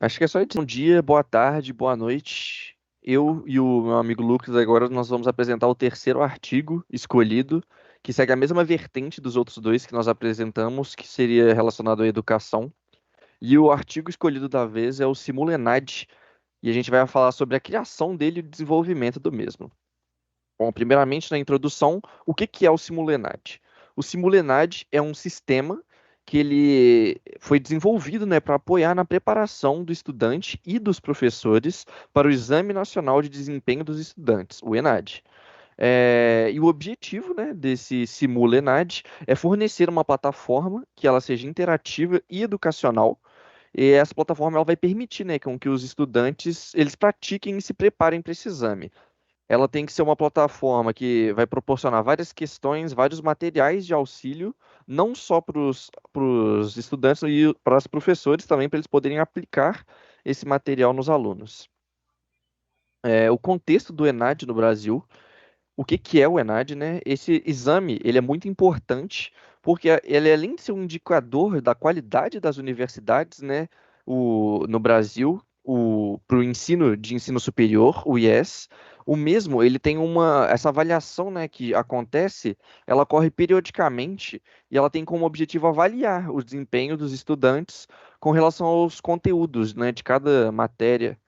Acho que é só isso. Bom dia, boa tarde, boa noite. Eu e o meu amigo Lucas agora nós vamos apresentar o terceiro artigo escolhido, que segue a mesma vertente dos outros dois que nós apresentamos, que seria relacionado à educação. E o artigo escolhido da vez é o Simulenad, e a gente vai falar sobre a criação dele e o desenvolvimento do mesmo. Bom, primeiramente, na introdução, o que que é o Simulenad? O Simulenad é um sistema que ele foi desenvolvido, né, para apoiar na preparação do estudante e dos professores para o Exame Nacional de Desempenho dos Estudantes, o ENAD. E o objetivo, né, desse Simulenad é fornecer uma plataforma que ela seja interativa e educacional. E essa plataforma ela vai permitir, né, com que os estudantes eles pratiquem e se preparem para esse exame. Ela tem que ser uma plataforma que vai proporcionar várias questões, vários materiais de auxílio, não só para os estudantes e para os professores também, para eles poderem aplicar esse material nos alunos. O contexto do ENAD no Brasil, o que que é o ENAD, né? Esse exame, ele é muito importante porque ele, além de ser um indicador da qualidade das universidades, né, no Brasil, para o ensino de ensino superior, o IES, o mesmo, ele tem essa avaliação, né, que acontece, ela ocorre periodicamente e ela tem como objetivo avaliar o desempenho dos estudantes com relação aos conteúdos, né, de cada matéria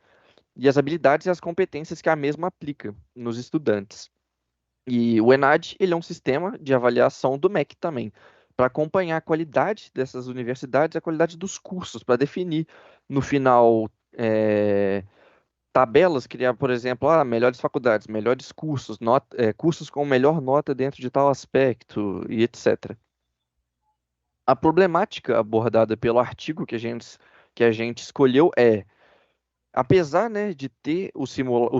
e as habilidades e as competências que a mesma aplica nos estudantes. E o ENAD, ele é um sistema de avaliação do MEC também, para acompanhar a qualidade dessas universidades, a qualidade dos cursos, para definir no final tabelas, criar, por exemplo, melhores faculdades, melhores cursos, cursos com melhor nota dentro de tal aspecto e etc. A problemática abordada pelo artigo que a gente escolheu apesar, né, de ter o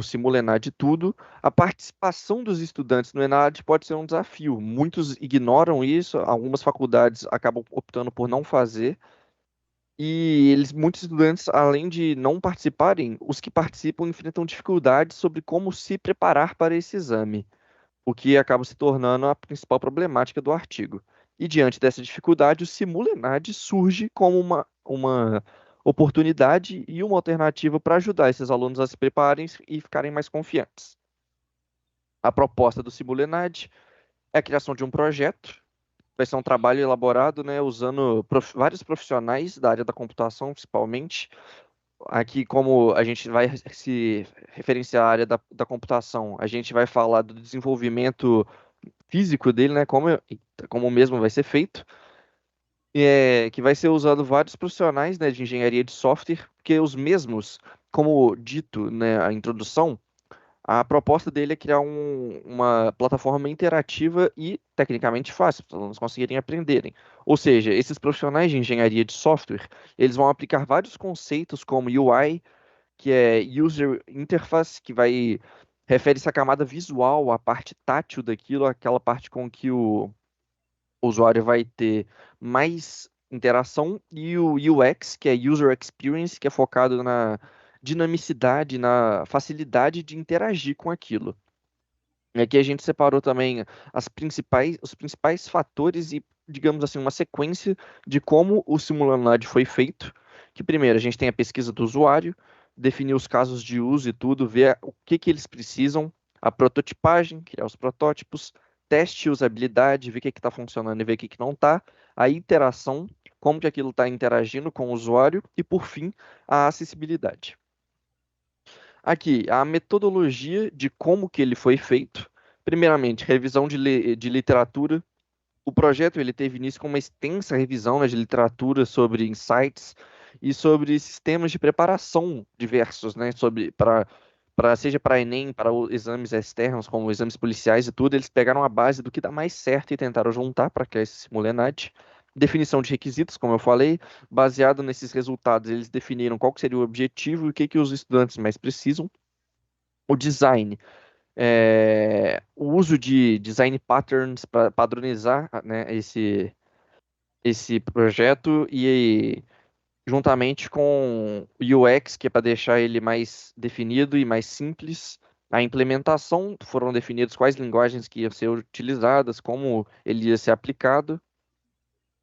Simulenad de tudo, a participação dos estudantes no Enad pode ser um desafio. Muitos ignoram isso, algumas faculdades acabam optando por não fazer, e muitos estudantes, além de não participarem, os que participam enfrentam dificuldades sobre como se preparar para esse exame, o que acaba se tornando a principal problemática do artigo. E diante dessa dificuldade, o Simulenad surge como uma oportunidade e uma alternativa para ajudar esses alunos a se prepararem e ficarem mais confiantes. A proposta do Simulenad é a criação de um projeto, vai ser um trabalho elaborado, né, usando vários profissionais da área da computação, principalmente. Aqui, como a gente vai se referenciar à área da computação, a gente vai falar do desenvolvimento físico dele, né? Como mesmo vai ser feito, que vai ser usado vários profissionais, né, de engenharia de software, porque os mesmos, como dito, né, a introdução, a proposta dele é criar uma plataforma interativa e tecnicamente fácil, para os alunos conseguirem aprenderem. Ou seja, esses profissionais de engenharia de software, eles vão aplicar vários conceitos como UI, que é User Interface, que vai refere-se à camada visual, à parte tátil daquilo, aquela parte com que o usuário vai ter mais interação, e o UX, que é User Experience, que é focado na dinamicidade, na facilidade de interagir com aquilo. E aqui a gente separou também os principais fatores e, digamos assim, uma sequência de como o Simulad foi feito. Que primeiro a gente tem a pesquisa do usuário, definir os casos de uso e tudo, ver o que que eles precisam, a prototipagem, criar os protótipos, teste de usabilidade, ver o que está funcionando e ver o que não está, a interação, como que aquilo está interagindo com o usuário e, por fim, a acessibilidade. Aqui, a metodologia de como que ele foi feito. Primeiramente, revisão de literatura. O projeto ele teve início com uma extensa revisão, né, de literatura sobre insights e sobre sistemas de preparação diversos, né, seja para Enem, para exames externos, como exames policiais e tudo, eles pegaram a base do que dá mais certo e tentaram juntar para criar esse Simulenat. Definição de requisitos, como eu falei, baseado nesses resultados, eles definiram qual que seria o objetivo e o que que os estudantes mais precisam. O design, o uso de design patterns para padronizar, né, esse projeto e juntamente com o UX, que é para deixar ele mais definido e mais simples. A implementação, foram definidos quais linguagens que iam ser utilizadas, como ele ia ser aplicado.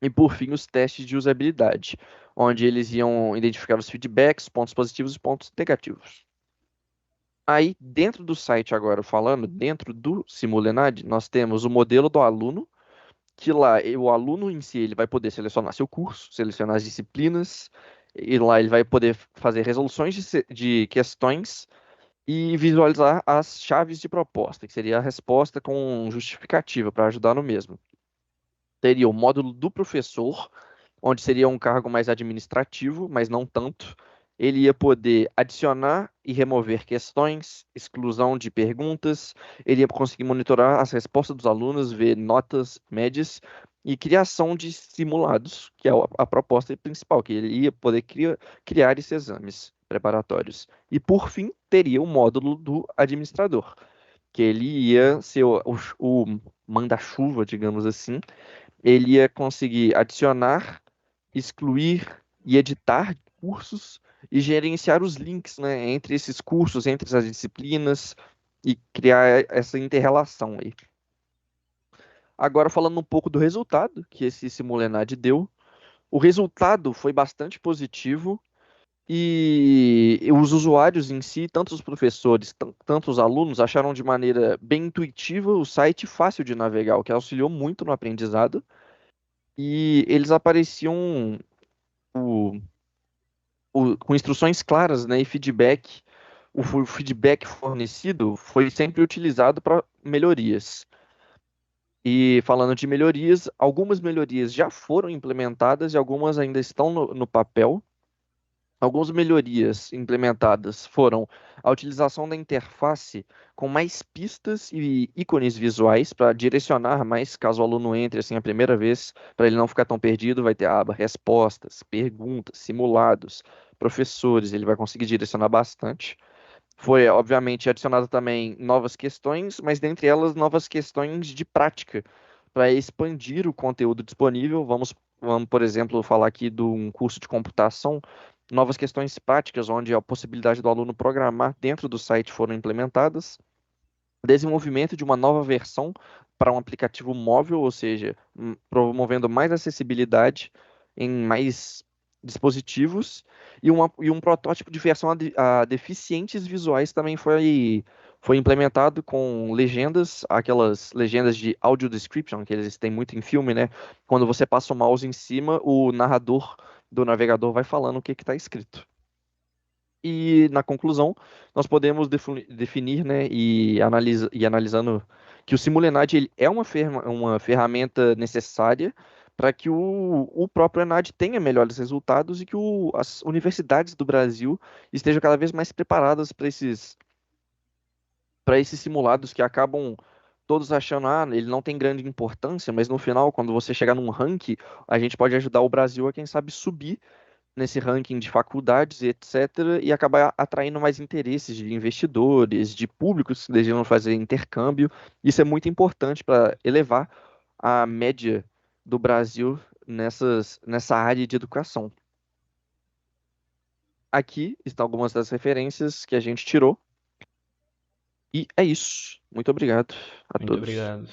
E por fim, os testes de usabilidade, onde eles iam identificar os feedbacks, pontos positivos e pontos negativos. Aí, dentro do site agora, falando, dentro do Simulenad, nós temos o modelo do aluno, que lá o aluno em si ele vai poder selecionar seu curso, selecionar as disciplinas, e lá ele vai poder fazer resoluções de questões e visualizar as chaves de proposta, que seria a resposta com justificativa para ajudar no mesmo. Teria o módulo do professor, onde seria um cargo mais administrativo, mas não tanto. Ele ia poder adicionar e remover questões, exclusão de perguntas, ele ia conseguir monitorar as respostas dos alunos, ver notas médias e criação de simulados, que é a proposta principal, que ele ia poder criar esses exames preparatórios. E, por fim, teria o módulo do administrador, que ele ia ser o manda-chuva, digamos assim, ele ia conseguir adicionar, excluir e editar cursos e gerenciar os links, né, entre esses cursos, entre as disciplinas e criar essa inter-relação aí. Agora falando um pouco do resultado que esse Simulenad deu, o resultado foi bastante positivo e os usuários em si, tanto os professores, tanto os alunos, acharam de maneira bem intuitiva o site fácil de navegar, o que auxiliou muito no aprendizado. E eles apareciam o- com instruções claras, né, e feedback. O feedback fornecido foi sempre utilizado para melhorias. E falando de melhorias, algumas melhorias já foram implementadas e algumas ainda estão no papel. Algumas melhorias implementadas foram a utilização da interface com mais pistas e ícones visuais para direcionar mais caso o aluno entre assim a primeira vez, para ele não ficar tão perdido, vai ter a aba respostas, perguntas, simulados, professores, ele vai conseguir direcionar bastante. Foi, obviamente, adicionado também novas questões, mas dentre elas novas questões de prática para expandir o conteúdo disponível. Vamos, por exemplo, falar aqui de um curso de computação, novas questões práticas, onde a possibilidade do aluno programar dentro do site foram implementadas, desenvolvimento de uma nova versão para um aplicativo móvel, ou seja, promovendo mais acessibilidade em mais dispositivos, e um protótipo de versão a deficientes visuais também foi implementado com legendas, aquelas legendas de audio description, que eles têm muito em filme, né? Quando você passa o mouse em cima, o narrador do navegador vai falando o que está escrito. E na conclusão, nós podemos definir, né, e analisando que o Simulenad ele é uma ferramenta necessária para que o próprio Enad tenha melhores resultados e que as universidades do Brasil estejam cada vez mais preparadas para esses simulados que acabam todos achando, ele não tem grande importância, mas no final, quando você chegar num ranking, a gente pode ajudar o Brasil a, quem sabe, subir nesse ranking de faculdades e etc., e acabar atraindo mais interesses de investidores, de públicos que desejam fazer intercâmbio. Isso é muito importante para elevar a média do Brasil nessa área de educação. Aqui estão algumas das referências que a gente tirou, e é isso. Muito obrigado a Muito todos. obrigado.